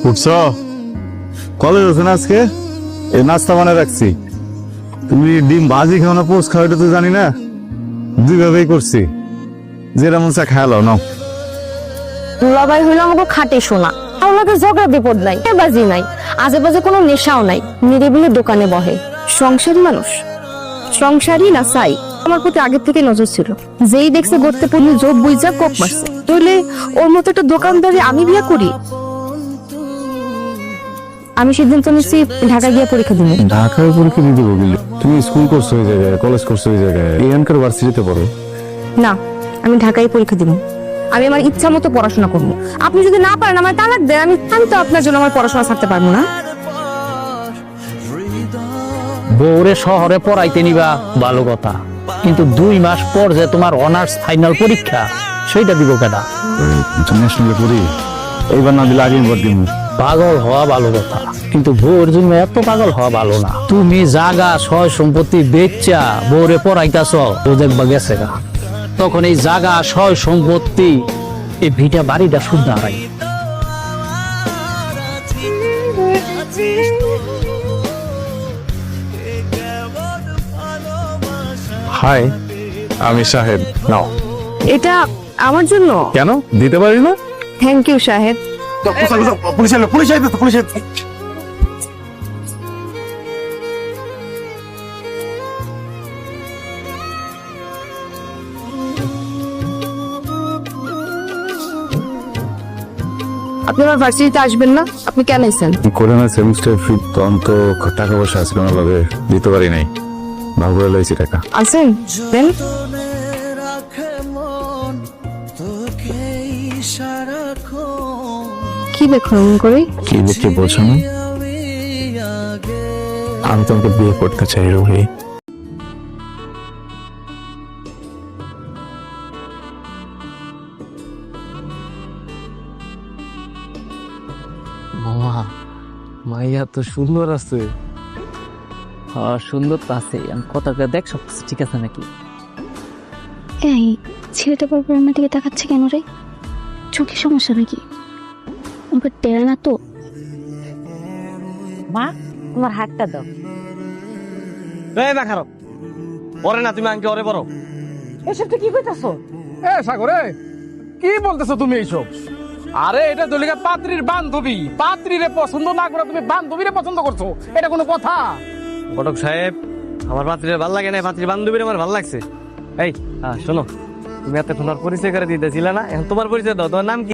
উঠছো? College আছে না আজকে? এই নাস্তা বানায় রাখছি। তুমি ডিম ভাজি খাও না পোস্ট খাও এটা তো জানি না, দুইভাবেই করছি, যেটা মন চা খায় নাও। দুলাভাই হইলো আমাকে খাটে শোনা, আমাকে ঝগড়া বিপদ নাই, বাজি নাই, আজে বাজে কোনো নেশাও নাই, নিরিবিলি দোকানে বহে। সংসারী মানুষ, সংসারী না চাই। আমার প্রতি আগের থেকে নজর ছিল, যেই দেখছে গড়তে পড়লে জোব বুঝা কোপ মারছে, তাহলে ওর মতো একটা দোকানদারি আমি বিয়ে করি? আমি সিদ্ধান্ত নিচ্ছি ঢাকা গিয়ে পরীক্ষা দিব। ঢাকায় পরীক্ষা দিতে বললি? তুমি স্কুল করছো ওই জায়গায়, কলেজ করছো ওই জায়গায়, এখানকার ভার্সিটিতে পড়ো না, আমি ঢাকায় পরীক্ষা দিব। আমি আমার ইচ্ছা মতো পড়াশোনা করবো। আপনি যদি না পারেন আমার তালাক দেন, আমি তো আপনার জন্য আমার পড়াশোনা ছাড়তে পারবো না। বউরে শহরে পড়াইতে নিবা ভালো কথা, কিন্তু 2 মাস পর যে তোমার অনার্স ফাইনাল পরীক্ষা সেইটা দিব কেনা? ইন্টারন্যাশনালে পড়ি, এইবার না দিলে আগের বার দিব। পাগল হওয়া ভালো কথা, কিন্তু বউর জন্য এত পাগল হওয়া ভালো না। তুমি জাগা সয় সম্পত্তি বেচা বউরে পড়াইতাছ, ও দেখবা গেছে গা, তখন এই জাগা সয় সম্পত্তি এই ভিটা বাড়িটা শুদ্ধ হারাই। হাই, আমি সাহেব। নাও। এটা আমার জন্য? কেন দিতে পারি না? থ্যাংক ইউ সাহেব। আপনি আমার ভার্সিটিতে আসবেন না? আপনি কেন এসেছেন? করে না সেমিস্টার ফি, তখন তো টাকা পয়সা আসলে ভাবে দিতে পারি নাই, ভাগ করে লইছি টাকা। আসেন দেন। কি দেখুন করে? কি দেখে বোঝো না? আমি তোমাকে বিয়ে করতে চাই রোহি। মামা, মাইয়া তো সুন্দর আছে। হ্যাঁ সুন্দর তো আছে, আমি কথাটা দেখ সব কিছু ঠিক আছে নাকি? এই ছেলেটা পরপর আমার দিকে তাকাচ্ছে কেন রে? চোখে সমস্যা নাকি? ওবার টেরা না তো? মা, তোমার হাতটা দাও। এই না খারাপ পরে না, তুমি আঙ্কে ওরে বড়। এসব তো কি কইতাছো? এ সাগরে, কি বলতেছো তুমি এইসব? আরে এটা দলিকা পাত্রীর বান্ধবী, পাত্রীরে পছন্দ না করে তুমি বান্ধবীরে পছন্দ করছো, এটা কোনো কথা? ঘটক সাহেব, আমার পাত্রীর ভাল লাগে না, পাত্রীর বান্ধবীর আমার ভাল লাগছে। এই শোনো, তুমি এতক্ষণ পরিচয় করে দিতেছিলে না, এখন তোমার পরিচয় দাও। তোমার নাম কি?